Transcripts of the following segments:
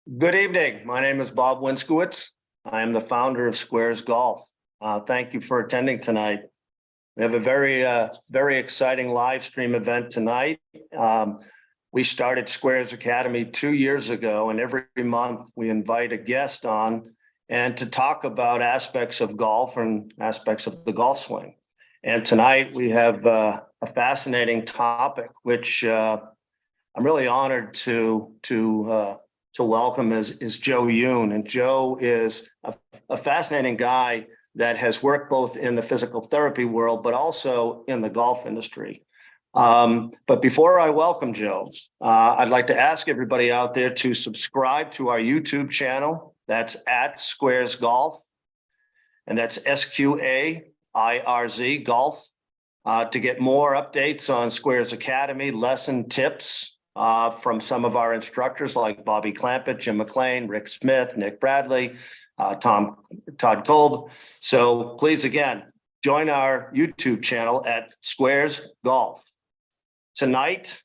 Good evening. My name is Bob Winskowitz. I am the founder of SQAIRZ Golf. Thank you for attending tonight. We have a very exciting live stream event tonight. We started SQAIRZ Academy 2 years ago, and every month we invite a guest on and to talk about aspects of golf and aspects of the golf swing. And tonight we have a fascinating topic, which I'm really honored to welcome is Joe Yoon. And Joe is a fascinating guy that has worked both in the physical therapy world, but also in the golf industry. But before I welcome Joe, I'd like to ask everybody out there to subscribe to our YouTube channel. That's at SQAIRZ Golf, and that's SQAIRZ Golf, to get more updates on SQAIRZ Academy, lesson tips, from some of our instructors like Bobby Clampett, Jim McLean, Rick Smith, Nick Bradley, Todd Kolb. So please, again, join our YouTube channel at SQAIRZ Golf. Tonight,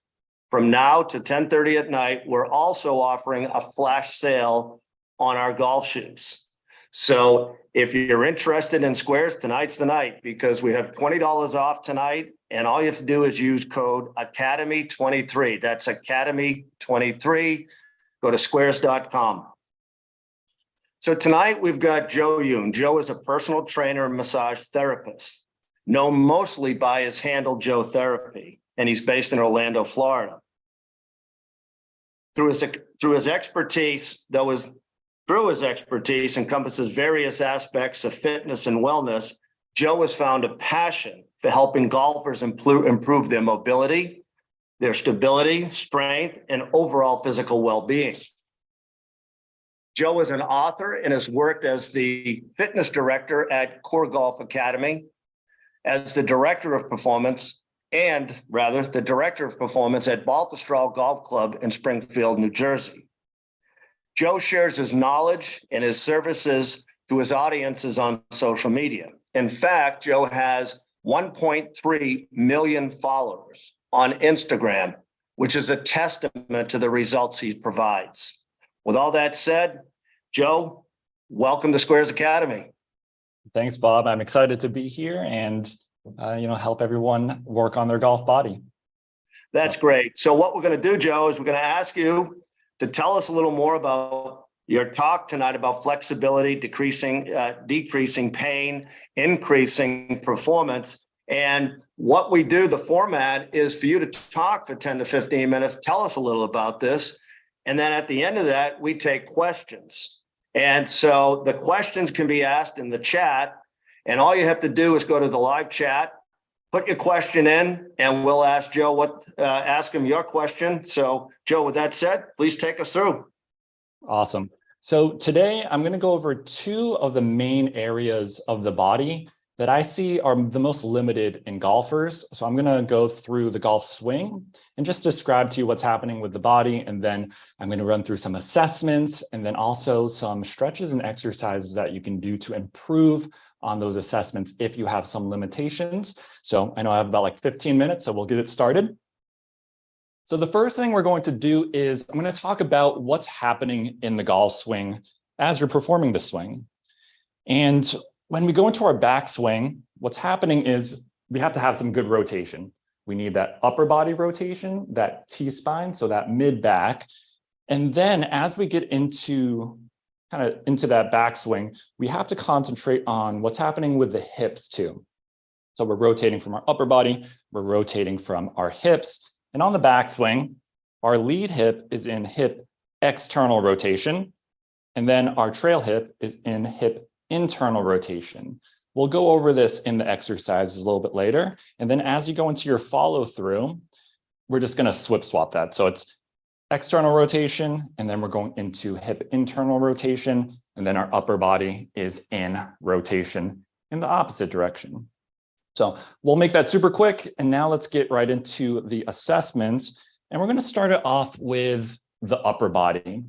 from now to 10:30 at night, we're also offering a flash sale on our golf shoes. So if you're interested in SQAIRZ, tonight's the night, because we have $20 off tonight. And all you have to do is use code Academy23. That's Academy23. Go to squairz.com. So tonight we've got Joe Yoon. Joe is a personal trainer and massage therapist, known mostly by his handle Joe Therapy, and he's based in Orlando, Florida. Through his expertise encompasses various aspects of fitness and wellness. Joe has found a passion for helping golfers improve their mobility, their stability, strength, and overall physical well-being. Joe is an author and has worked as the fitness director at Core Golf Academy, as the director of performance at Baltusrol Golf Club in Springfield, New Jersey. Joe shares his knowledge and his services to his audiences on social media. In fact, Joe has 1.3 million followers on Instagram, which is a testament to the results he provides. With all that said, Joe, welcome to SQAIRZ Academy. Thanks, Bob. I'm excited to be here and help everyone work on their golf body. That's great. So what we're going to do, Joe, is we're going to ask you to tell us a little more about your talk tonight about flexibility, decreasing pain, increasing performance. And what we do, the format is for you to talk for 10 to 15 minutes, tell us a little about this. And then at the end of that, we take questions. And so the questions can be asked in the chat, and all you have to do is go to the live chat, put your question in, and we'll ask Joe ask him your question. So Joe, with that said, please take us through. Awesome. So today I'm going to go over two of the main areas of the body that I see are the most limited in golfers. So I'm going to go through the golf swing and just describe to you what's happening with the body. And then I'm going to run through some assessments and then also some stretches and exercises that you can do to improve on those assessments if you have some limitations. So I know I have about like 15 minutes, so we'll get it started. So the first thing we're going to do is I'm going to talk about what's happening in the golf swing as you're performing the swing. And when we go into our backswing, what's happening is we have to have some good rotation. We need that upper body rotation, that T-spine, so that mid-back. And then as we get into that backswing, we have to concentrate on what's happening with the hips too. So we're rotating from our upper body, we're rotating from our hips. And on the backswing, our lead hip is in hip external rotation, and then our trail hip is in hip internal rotation. We'll go over this in the exercises a little bit later. And then as you go into your follow through, we're just going to swap that. So it's external rotation, and then we're going into hip internal rotation, and then our upper body is in rotation in the opposite direction. So we'll make that super quick. And now let's get right into the assessments. And we're going to start it off with the upper body.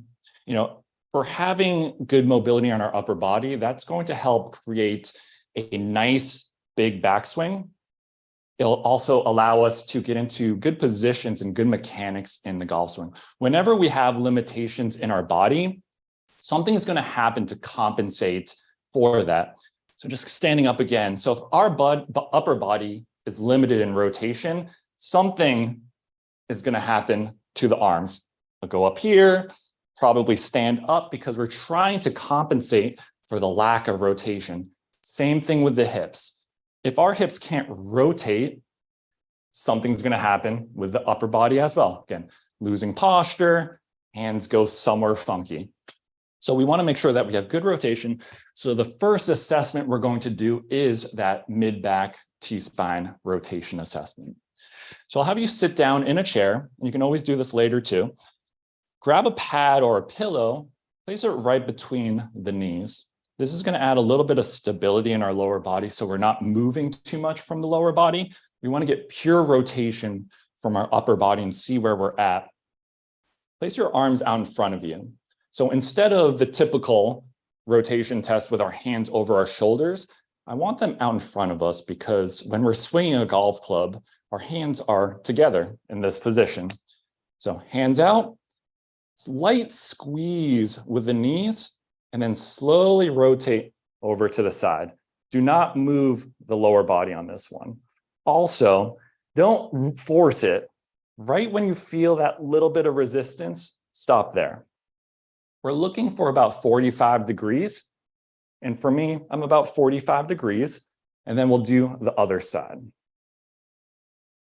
For having good mobility on our upper body, that's going to help create a nice big backswing. It'll also allow us to get into good positions and good mechanics in the golf swing. Whenever we have limitations in our body, something's going to happen to compensate for that. So just standing up again. So if our upper body is limited in rotation, something is going to happen to the arms. I'll go up here, probably stand up because we're trying to compensate for the lack of rotation. Same thing with the hips. If our hips can't rotate, something's going to happen with the upper body as well. Again, losing posture, hands go somewhere funky. So we want to make sure that we have good rotation. So the first assessment we're going to do is that mid-back T-spine rotation assessment. So I'll have you sit down in a chair, and you can always do this later too. Grab a pad or a pillow, place it right between the knees. This is going to add a little bit of stability in our lower body so we're not moving too much from the lower body. We want to get pure rotation from our upper body and see where we're at. Place your arms out in front of you. So instead of the typical rotation test with our hands over our shoulders, I want them out in front of us because when we're swinging a golf club, our hands are together in this position. So hands out, light squeeze with the knees, and then slowly rotate over to the side. Do not move the lower body on this one. Also, don't force it. Right when you feel that little bit of resistance, stop there. We're looking for about 45 degrees. And for me, I'm about 45 degrees. And then we'll do the other side.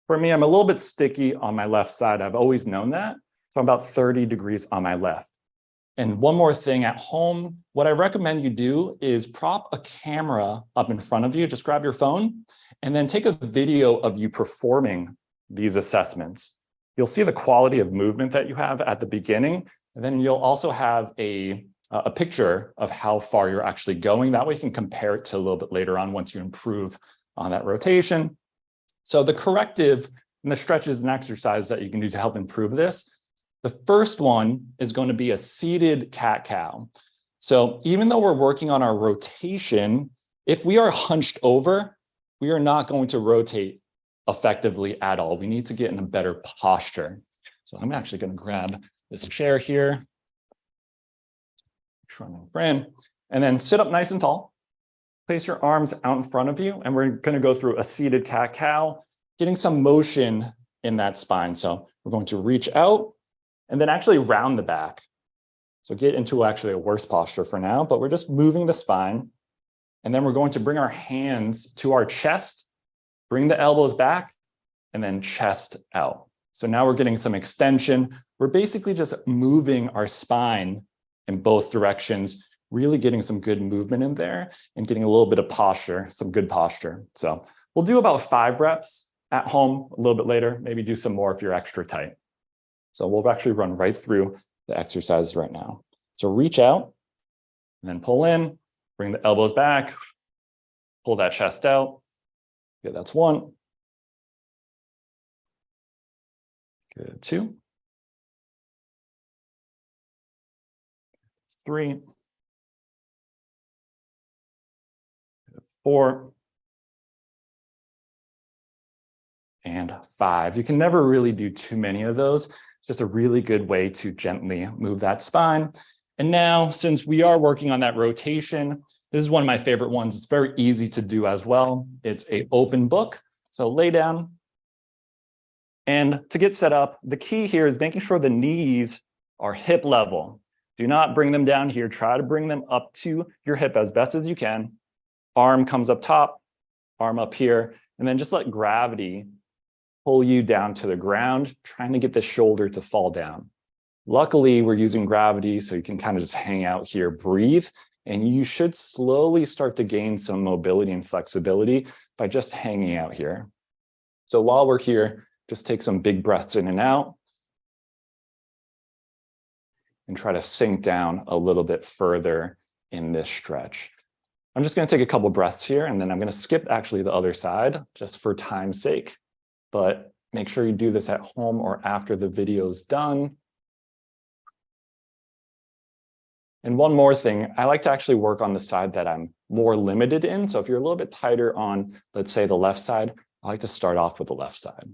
For me, I'm a little bit sticky on my left side. I've always known that. So I'm about 30 degrees on my left. And one more thing at home, what I recommend you do is prop a camera up in front of you. Just grab your phone and then take a video of you performing these assessments. You'll see the quality of movement that you have at the beginning. And then you'll also have a picture of how far you're actually going. That way you can compare it to a little bit later on once you improve on that rotation. So the corrective and the stretches and exercises that you can do to help improve this. The first one is going to be a seated cat-cow. So even though we're working on our rotation, if we are hunched over, we are not going to rotate effectively at all. We need to get in a better posture. So I'm actually going to grab this chair here. Make sure I'm in frame. And then sit up nice and tall. Place your arms out in front of you. And we're going to go through a seated cat-cow, getting some motion in that spine. So we're going to reach out and then actually round the back. So get into actually a worse posture for now, but we're just moving the spine. And then we're going to bring our hands to our chest, bring the elbows back, and then chest out. So now we're getting some extension. We're basically just moving our spine in both directions, really getting some good movement in there and getting a little bit of posture, some good posture. So we'll do about 5 reps at home a little bit later, maybe do some more if you're extra tight. So we'll actually run right through the exercises right now. So reach out and then pull in, bring the elbows back, pull that chest out. Okay, that's 1. Good, 2. 3. 4. And 5. You can never really do too many of those. It's just a really good way to gently move that spine. And now, since we are working on that rotation, this is one of my favorite ones. It's very easy to do as well. It's an open book. So lay down. And to get set up, the key here is making sure the knees are hip level. Do not bring them down here. Try to bring them up to your hip as best as you can. Arm comes up top, arm up here, and then just let gravity pull you down to the ground, trying to get the shoulder to fall down. Luckily, we're using gravity, so you can kind of just hang out here, breathe, and you should slowly start to gain some mobility and flexibility by just hanging out here. So while we're here, just take some big breaths in and out and try to sink down a little bit further in this stretch. I'm just going to take a couple breaths here, and then I'm going to skip actually the other side just for time's sake. But make sure you do this at home or after the video is done. And one more thing, I like to actually work on the side that I'm more limited in. So if you're a little bit tighter on, let's say, the left side, I like to start off with the left side.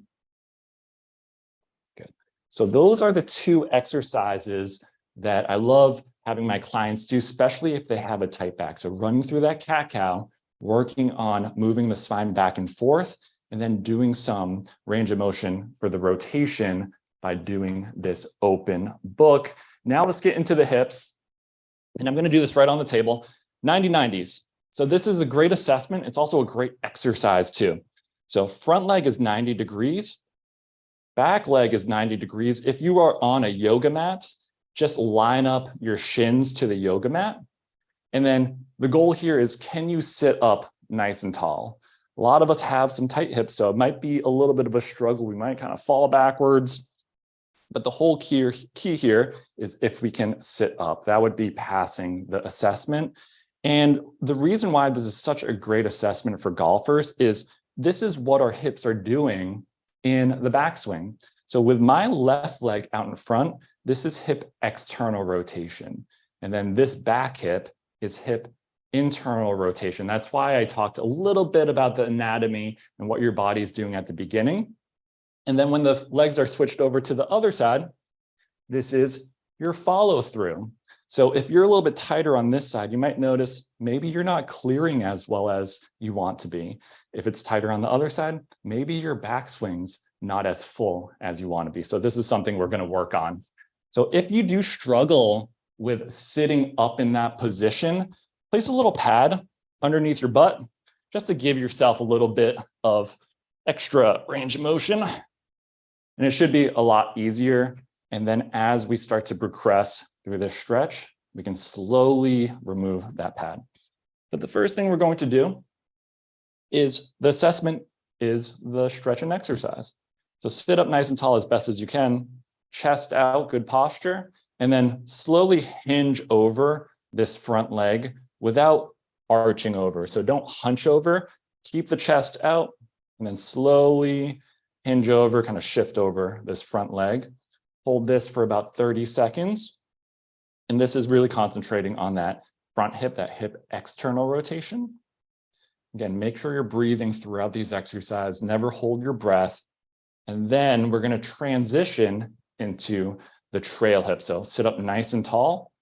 Good. So those are the 2 exercises that I love having my clients do, especially if they have a tight back. So running through that cat-cow, working on moving the spine back and forth, and then doing some range of motion for the rotation by doing this open book. Now let's get into the hips. And I'm going to do this right on the table. 90-90s. So this is a great assessment. It's also a great exercise too. So front leg is 90 degrees. Back leg is 90 degrees. If you are on a yoga mat, just line up your shins to the yoga mat. And then the goal here is, can you sit up nice and tall? A lot of us have some tight hips, so it might be a little bit of a struggle. We might kind of fall backwards. But the whole key here is if we can sit up. That would be passing the assessment. And the reason why this is such a great assessment for golfers is this is what our hips are doing in the backswing. So with my left leg out in front, this is hip external rotation. And then this back hip is hip internal rotation. That's why I talked a little bit about the anatomy and what your body is doing at the beginning. And then when the legs are switched over to the other side, this is your follow through. So if you're a little bit tighter on this side, you might notice maybe you're not clearing as well as you want to be. If it's tighter on the other side, maybe your backswing's not as full as you want to be. So this is something we're going to work on. So if you do struggle with sitting up in that position, place a little pad underneath your butt just to give yourself a little bit of extra range of motion. And it should be a lot easier. And then as we start to progress through this stretch, we can slowly remove that pad. But the first thing we're going to do is the assessment is the stretch and exercise. So sit up nice and tall as best as you can, chest out, good posture, and then slowly hinge over this front leg without arching over. So don't hunch over, keep the chest out, and then slowly hinge over, kind of shift over this front leg. Hold this for about 30 seconds. And this is really concentrating on that front hip, that hip external rotation. Again, make sure you're breathing throughout these exercises, never hold your breath. And then we're going to transition into the trail hip. So sit up nice and tall,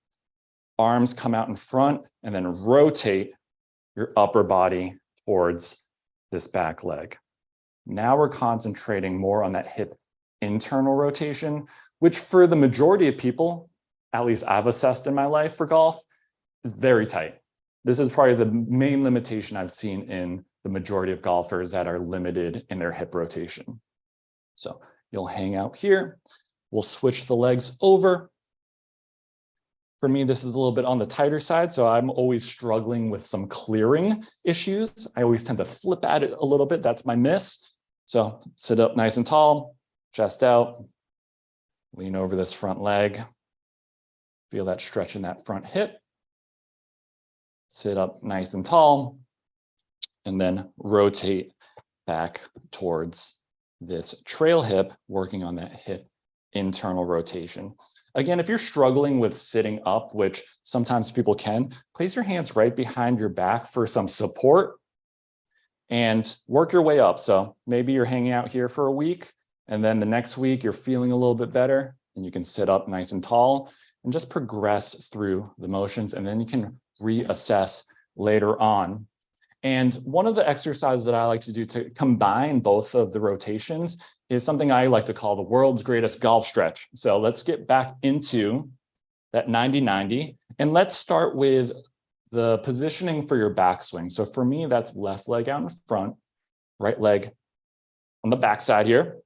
arms come out in front, and then rotate your upper body towards this back leg. Now we're concentrating more on that hip internal rotation, which for the majority of people, at least I've assessed in my life for golf, is very tight. This is probably the main limitation I've seen in the majority of golfers that are limited in their hip rotation. So you'll hang out here. We'll switch the legs over. For me, this is a little bit on the tighter side, so I'm always struggling with some clearing issues. I always tend to flip at it a little bit. That's my miss. So sit up nice and tall, chest out, lean over this front leg. Feel that stretch in that front hip. Sit up nice and tall, and then rotate back towards this trail hip, working on that hip internal rotation. Again, if you're struggling with sitting up, which sometimes people can, place your hands right behind your back for some support and work your way up. So maybe you're hanging out here for a week, and then the next week you're feeling a little bit better, and you can sit up nice and tall and just progress through the motions, and then you can reassess later on. And one of the exercises that I like to do to combine both of the rotations is something I like to call the world's greatest golf stretch. So let's get back into that 90-90, and let's start with the positioning for your backswing. So for me, that's left leg out in front, right leg on the backside here.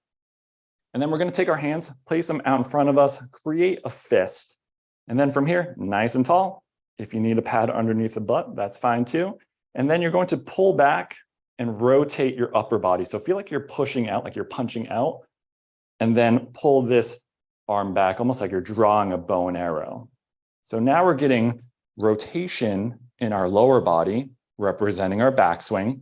And then we're going to take our hands, place them out in front of us, create a fist. And then from here, nice and tall. If you need a pad underneath the butt, that's fine too. And then you're going to pull back and rotate your upper body. So feel like you're pushing out, like you're punching out, and then pull this arm back, almost like you're drawing a bow and arrow. So now we're getting rotation in our lower body, representing our backswing.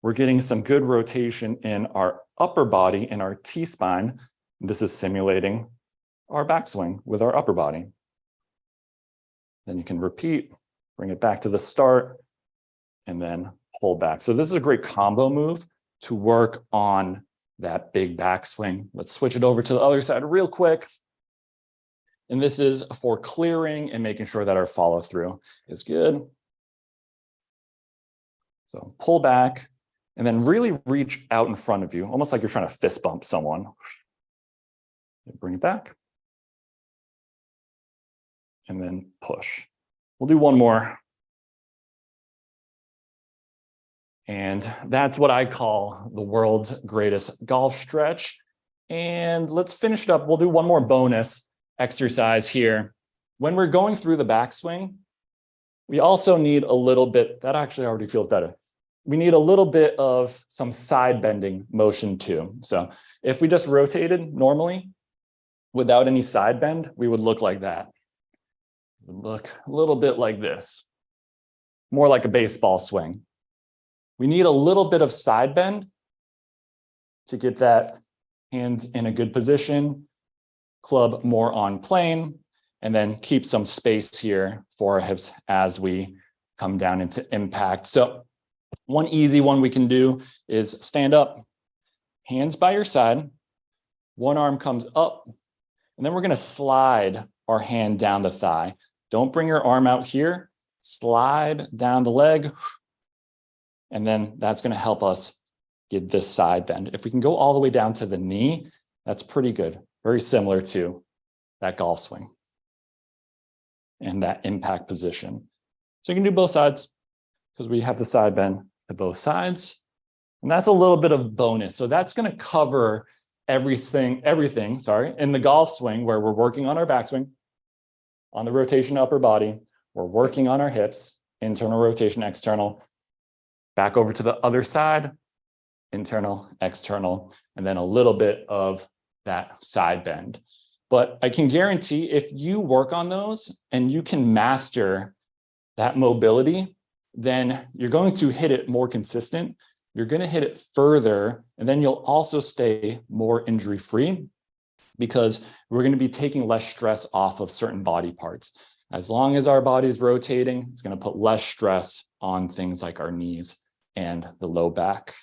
We're getting some good rotation in our upper body, in our T-spine. This is simulating our backswing with our upper body. Then you can repeat, bring it back to the start, and then pull back. So this is a great combo move to work on that big backswing. Let's switch it over to the other side real quick. And this is for clearing and making sure that our follow through is good. So pull back and then really reach out in front of you, almost like you're trying to fist bump someone. Bring it back. And then push. We'll do one more. And that's what I call the world's greatest golf stretch. And let's finish it up. We'll do one more bonus exercise here. When we're going through the backswing, we also need a little bit, that actually already feels better. We need a little bit of some side bending motion too. So if we just rotated normally without any side bend, we would look like that. It would look a little bit like this, more like a baseball swing. We need a little bit of side bend to get that hand in a good position, club more on plane, and then keep some space here for our hips as we come down into impact. So one easy one we can do is stand up, hands by your side, one arm comes up, and then we're going to slide our hand down the thigh. Don't bring your arm out here, slide down the leg, and then that's going to help us get this side bend. If we can go all the way down to the knee, that's pretty good. Very similar to that golf swing and that impact position. So you can do both sides because we have the side bend to both sides. And that's a little bit of bonus. So that's going to cover everything, in the golf swing where we're working on our backswing, on the rotation upper body, we're working on our hips, internal rotation, external, back over to the other side, internal, external, and then a little bit of that side bend. But I can guarantee if you work on those and you can master that mobility, then you're going to hit it more consistent. You're going to hit it further, and then you'll also stay more injury-free because we're going to be taking less stress off of certain body parts. As long as our body's rotating, it's going to put less stress on things like our knees and the low back.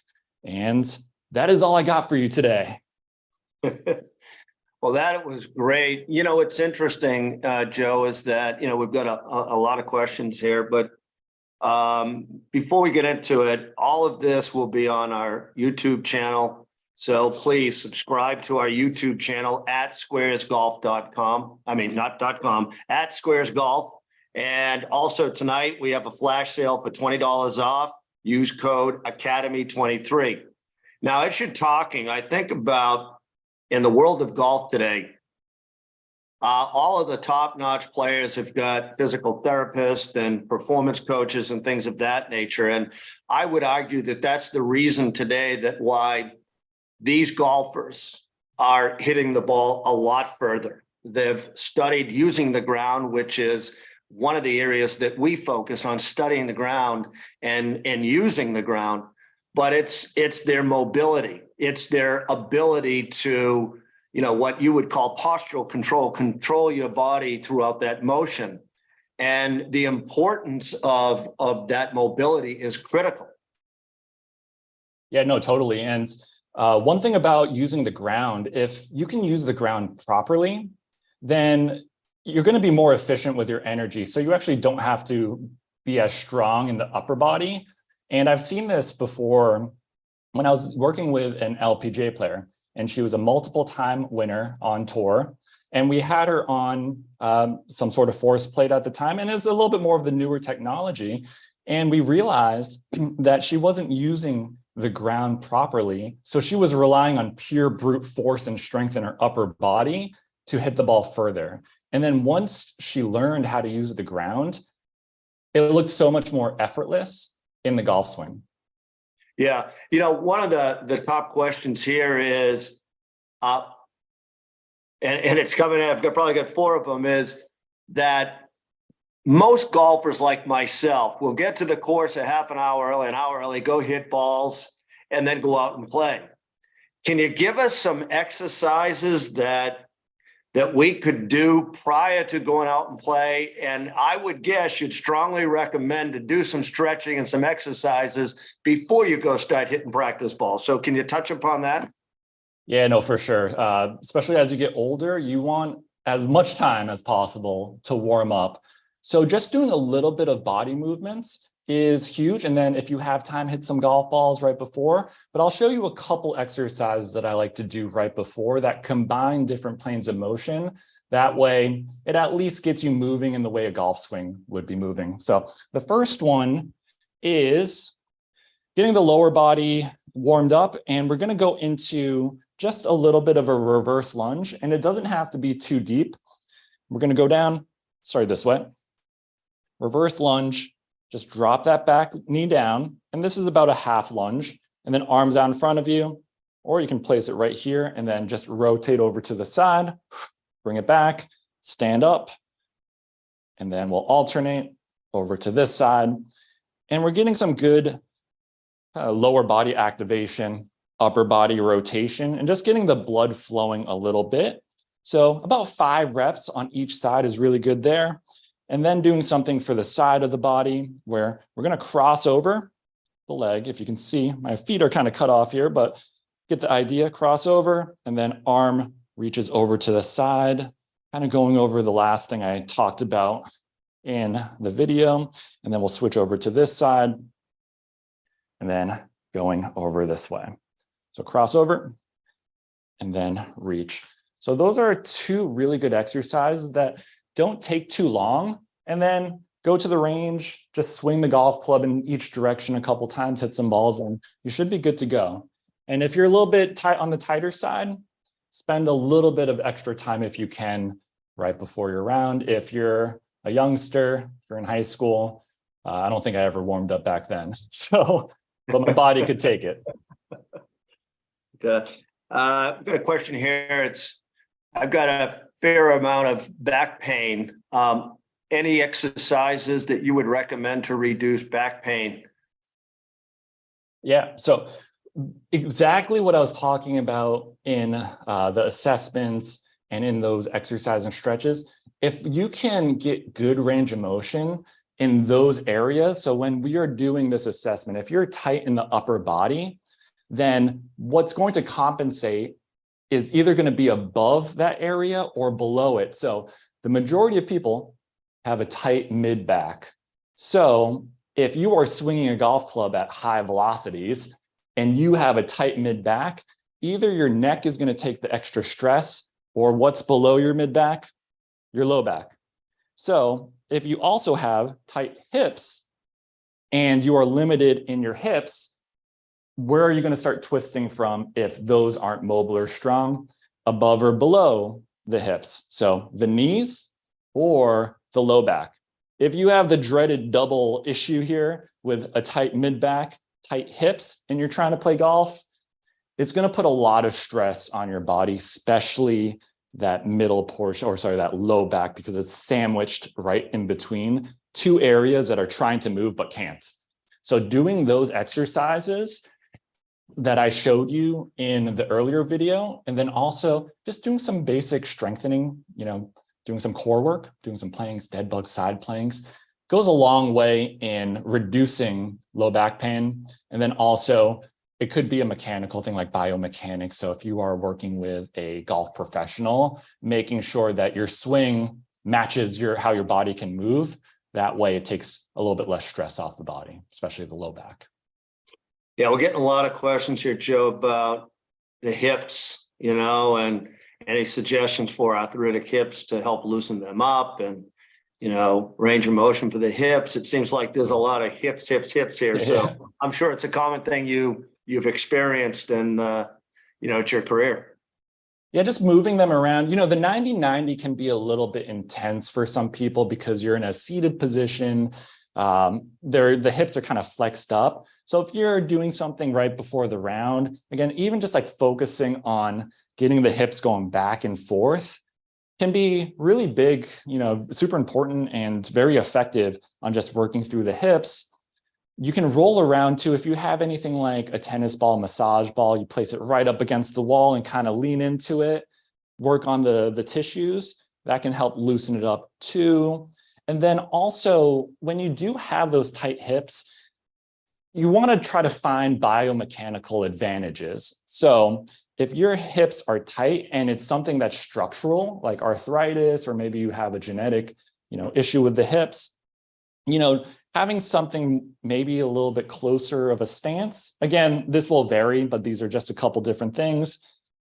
And that is all I got for you today. Well, that was great. You know, what's interesting, Joe, is that, you know, we've got a lot of questions here, but before we get into it, all of this will be on our YouTube channel. So please subscribe to our YouTube channel at SQAIRZgolf.com. I mean, not .com, at SQAIRZgolf. And also tonight we have a flash sale for $20 off. Use code Academy23. Now, as you're talking, I think about in the world of golf today, all of the top-notch players have got physical therapists and performance coaches and things of that nature. And I would argue that that's the reason today that why these golfers are hitting the ball a lot further. They've studied using the ground, which is one of the areas that we focus on, studying the ground and using the ground, but it's their mobility. It's their ability to, you know, what you would call postural control your body throughout that motion. And the importance of that mobility is critical. Yeah, no, totally. And one thing about using the ground, if you can use the ground properly, then you're going to be more efficient with your energy. So you actually don't have to be as strong in the upper body. And I've seen this before when I was working with an LPGA player, and she was a multiple time winner on tour. And we had her on some sort of force plate at the time. And it was a little bit more of the newer technology. And we realized that she wasn't using the ground properly. So she was relying on pure brute force and strength in her upper body to hit the ball further. And then once she learned how to use the ground, it looked so much more effortless in the golf swing. Yeah. You know, one of the top questions here is, and it's coming in, I've probably got 4 of them, is that most golfers like myself will get to the course a half an hour early, go hit balls, and then go out and play. Can you give us some exercises that we could do prior to going out and play? And I would guess you'd strongly recommend to do some stretching and some exercises before you go start hitting practice balls. So can you touch upon that? Yeah, no, for sure. Especially as you get older, you want as much time as possible to warm up. So just doing a little bit of body movements is huge. And then if you have time, hit some golf balls right before. But I'll show you a couple exercises that I like to do right before that combine different planes of motion. That way, it at least gets you moving in the way a golf swing would be moving. So the first one is getting the lower body warmed up. And we're going to go into just a little bit of a reverse lunge. And it doesn't have to be too deep. We're going to go down, sorry, this way. Reverse lunge. Just drop that back knee down. And this is about a half lunge. And then arms out in front of you. Or you can place it right here and then just rotate over to the side. Bring it back. Stand up. And then we'll alternate over to this side. And we're getting some good lower body activation, upper body rotation, and just getting the blood flowing a little bit. So about 5 reps on each side is really good there. And then doing something for the side of the body where we're going to cross over the leg. If you can see, my feet are kind of cut off here, but get the idea, cross over, and then arm reaches over to the side, kind of going over the last thing I talked about in the video. And then we'll switch over to this side and then going over this way. So cross over and then reach. So those are 2 really good exercises that don't take too long, and then go to the range, just swing the golf club in each direction a couple times, hit some balls, and you should be good to go. And if you're a little bit tight on the tighter side, spend a little bit of extra time if you can right before your round. If you're a youngster, if you're in high school, I don't think I ever warmed up back then. So, but my body could take it. Okay. I've got a question here. I've got a fair amount of back pain. Any exercises that you would recommend to reduce back pain? Yeah, so exactly what I was talking about in the assessments and in those exercise and stretches. If you can get good range of motion in those areas, so when we are doing this assessment, if you're tight in the upper body, then what's going to compensate is either going to be above that area or below it. So the majority of people have a tight mid back. So if you are swinging a golf club at high velocities and you have a tight mid back, either your neck is going to take the extra stress, or what's below your mid back, your low back. So if you also have tight hips and you are limited in your hips, where are you going to start twisting from if those aren't mobile or strong? Above or below the hips. So the knees or the low back. If you have the dreaded double issue here with a tight mid back, tight hips, and you're trying to play golf, it's going to put a lot of stress on your body, especially that middle portion, or sorry, that low back, because it's sandwiched right in between 2 areas that are trying to move but can't. So doing those exercises that I showed you in the earlier video, and then also just doing some basic strengthening, doing some core work, doing some planks, dead bug side planks, goes a long way in reducing low back pain. And then also it could be a mechanical thing like biomechanics. So if you are working with a golf professional, making sure that your swing matches how your body can move. That way it takes a little bit less stress off the body, especially the low back. Yeah, we're getting a lot of questions here, Joe, about the hips, and any suggestions for arthritic hips to help loosen them up, and, range of motion for the hips. It seems like there's a lot of hips here. So I'm sure it's a common thing you've experienced in, it's your career. Yeah, just moving them around. The 90-90 can be a little bit intense for some people because you're in a seated position. The hips are kind of flexed up. So if you're doing something right before the round, again, even just like focusing on getting the hips going back and forth can be really big, super important and very effective on just working through the hips. You can roll around too. If you have anything like a tennis ball, massage ball, you place it right up against the wall and kind of lean into it, work on the tissues. That can help loosen it up too. And then also, when you do have those tight hips, you want to try to find biomechanical advantages. So if your hips are tight and it's something that's structural, like arthritis, or maybe you have a genetic, issue with the hips, having something maybe a little bit closer of a stance. Again, this will vary, but these are just a couple different things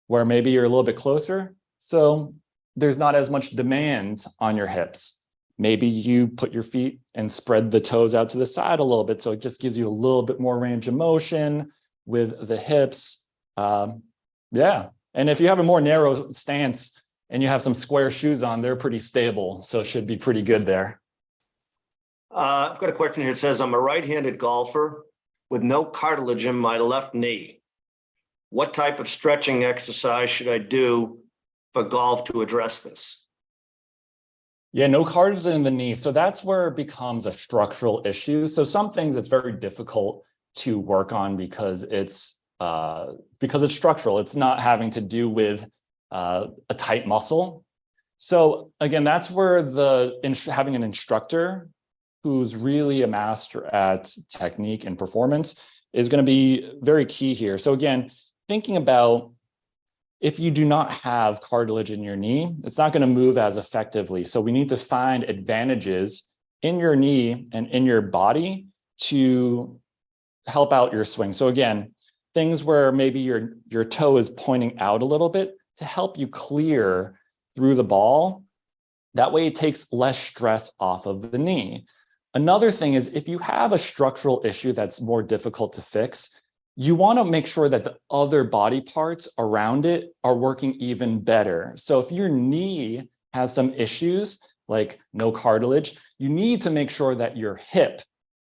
where maybe you're a little bit closer. So there's not as much demand on your hips. Maybe you put your feet and spread the toes out to the side a little bit. So it just gives you a little bit more range of motion with the hips. Yeah. And if you have a more narrow stance and you have some square shoes on, they're pretty stable. So it should be pretty good there. I've got a question here. It says, I'm a right-handed golfer with no cartilage in my left knee. What type of stretching exercise should I do for golf to address this? Yeah, no cartilage in the knee. So that's where it becomes a structural issue. So some things it's very difficult to work on because it's structural. It's not having to do with a tight muscle. So again, that's where having an instructor who's really a master at technique and performance is going to be very key here. So again, thinking about if you do not have cartilage in your knee, it's not going to move as effectively. So we need to find advantages in your knee and in your body to help out your swing. So again, things where maybe your toe is pointing out a little bit to help you clear through the ball. That way it takes less stress off of the knee. Another thing is if you have a structural issue that's more difficult to fix, you want to make sure that the other body parts around it are working even better. So if your knee has some issues like no cartilage, you need to make sure that your hip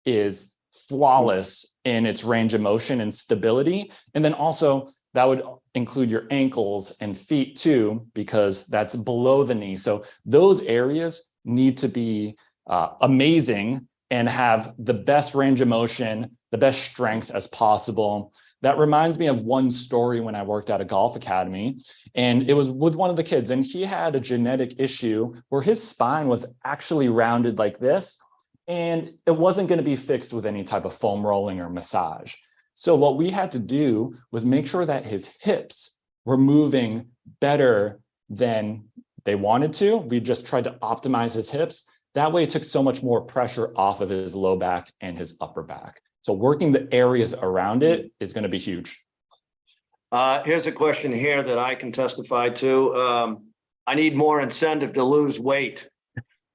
is flawless in its range of motion and stability. And then also that would include your ankles and feet too, because that's below the knee. So those areas need to be amazing and have the best range of motion, the best strength as possible. That reminds me of one story when I worked at a golf academy, and it was with one of the kids, and he had a genetic issue where his spine was actually rounded like this, and it wasn't going to be fixed with any type of foam rolling or massage. So what we had to do was make sure that his hips were moving better than they wanted to. We just tried to optimize his hips. That way it took so much more pressure off of his low back and his upper back. So working the areas around it is going to be huge. Here's a question here that I can testify to. I need more incentive to lose weight.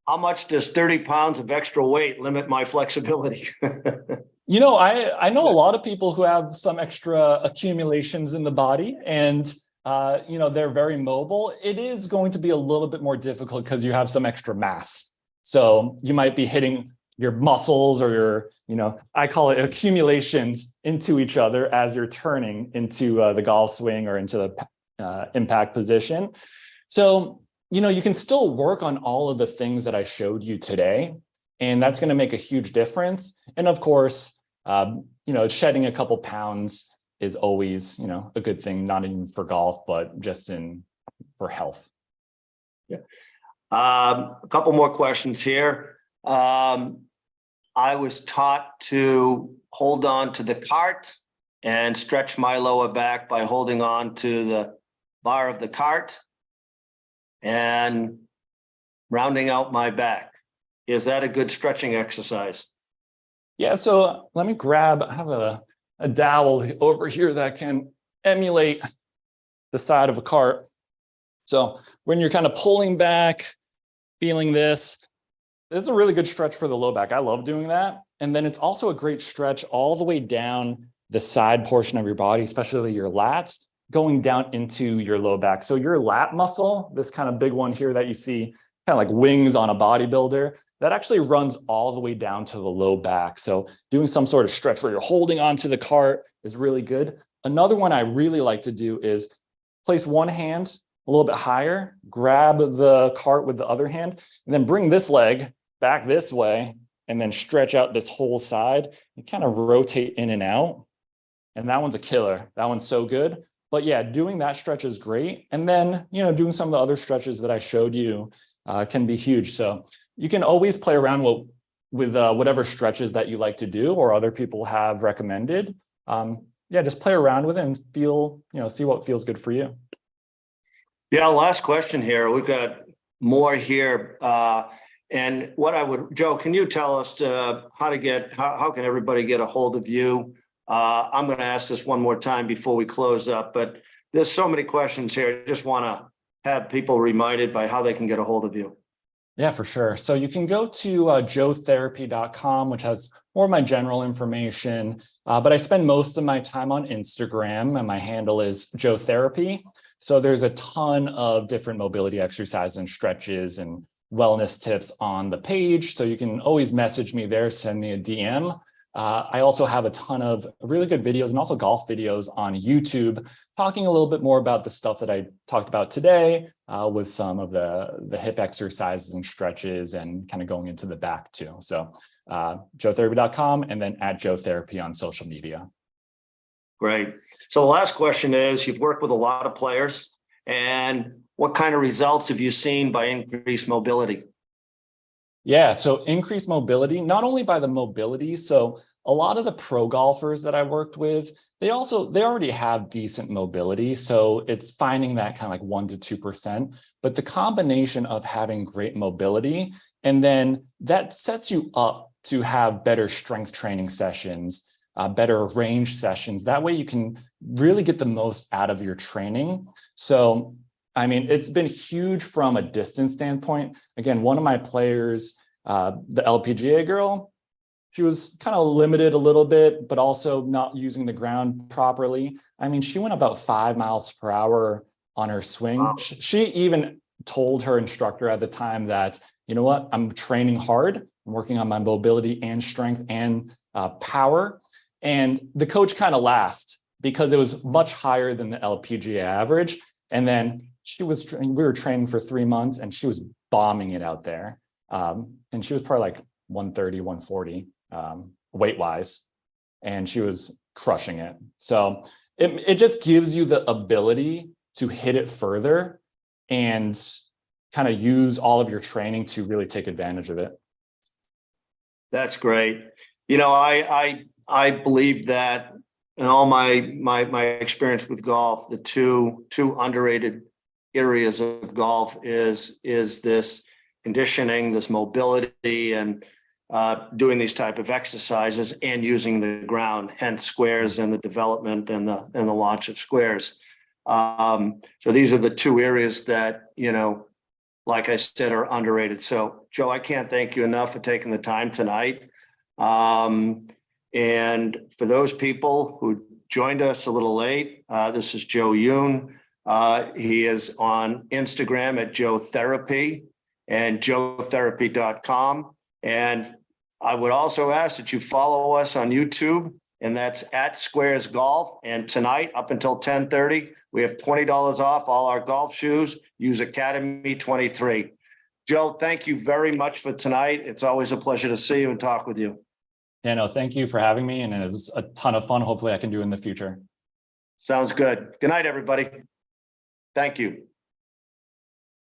How much does 30 pounds of extra weight limit my flexibility? I know a lot of people who have some extra accumulations in the body and they're very mobile. It is going to be a little bit more difficult because you have some extra mass. So you might be hitting your muscles or I call it accumulations into each other as you're turning into the golf swing or into the impact position. So, you can still work on all of the things that I showed you today, and that's going to make a huge difference. And of course, shedding a couple pounds is always, a good thing, not even for golf, but just for health. Yeah. A couple more questions here. I was taught to hold on to the cart and stretch my lower back by holding on to the bar of the cart and rounding out my back. Is that a good stretching exercise? Yeah, so let me I have a dowel over here that can emulate the side of a cart. So when you're kind of pulling back, feeling this is a really good stretch for the low back. I love doing that. And then it's also a great stretch all the way down the side portion of your body, especially your lats, going down into your low back. So your lat muscle, this kind of big one here that you see, kind of like wings on a bodybuilder, that actually runs all the way down to the low back. So doing some sort of stretch where you're holding onto the cart is really good. Another one I really like to do is place one hand a little bit higher, grab the cart with the other hand, and then bring this leg back this way, and then stretch out this whole side and kind of rotate in and out. And that one's a killer. That one's so good. But yeah, doing that stretch is great. And then, doing some of the other stretches that I showed you can be huge. So you can always play around with whatever stretches that you like to do or other people have recommended. yeah, just play around with it and feel, see what feels good for you. Yeah, last question here. We've got more here. And what Joe, can you tell us how can everybody get a hold of you? I'm going to ask this one more time before we close up, but there's so many questions here. I just want to have people reminded by how they can get a hold of you. Yeah, for sure. So you can go to joetherapy.com, which has more of my general information, but I spend most of my time on Instagram, and my handle is joetherapy. So there's a ton of different mobility exercises and stretches and wellness tips on the page. So you can always message me there, send me a DM. I also have a ton of really good videos and also golf videos on YouTube, talking a little bit more about the stuff that I talked about today, with some of the hip exercises and stretches, and kind of going into the back too. So joetherapy.com, and then @joetherapy on social media. Great. So the last question is, you've worked with a lot of players, and what kind of results have you seen by increased mobility? Yeah, so increased mobility, not only by the mobility. So a lot of the pro golfers that I worked with, they already have decent mobility. So it's finding that kind of like 1 to 2%, but the combination of having great mobility, and then that sets you up to have better strength training sessions, better range sessions. That way you can really get the most out of your training. So I mean, it's been huge from a distance standpoint. Again, one of my players, the LPGA girl, she was kind of limited a little bit, but also not using the ground properly. I mean, she went about 5 miles per hour on her swing. Wow. She even told her instructor at the time that, you know what, I'm training hard. I'm working on my mobility and strength and power. And the coach kind of laughed because it was much higher than the LPGA average. And then we were training for 3 months, and she was bombing it out there. And she was probably like 130, 140 weight wise, and she was crushing it. So it just gives you the ability to hit it further and kind of use all of your training to really take advantage of it. That's great. I believe that in all my experience with golf, the two underrated areas of golf is this conditioning, this mobility, and doing these type of exercises and using the ground, hence SQAIRZ and the development and the launch of SQAIRZ. So these are the two areas that, like I said, are underrated. So Joe, I can't thank you enough for taking the time tonight. And for those people who joined us a little late, this is Joe Yoon. He is on Instagram at joetherapy and joetherapy.com. And I would also ask that you follow us on YouTube, and that's @SQAIRZ Golf. And tonight, up until 10:30, we have $20 off all our golf shoes. Use Academy 23. Joe, thank you very much for tonight. It's always a pleasure to see you and talk with you. Yeah, no, thank you for having me. And it was a ton of fun. Hopefully I can do in the future. Sounds good. Good night, everybody. Thank you.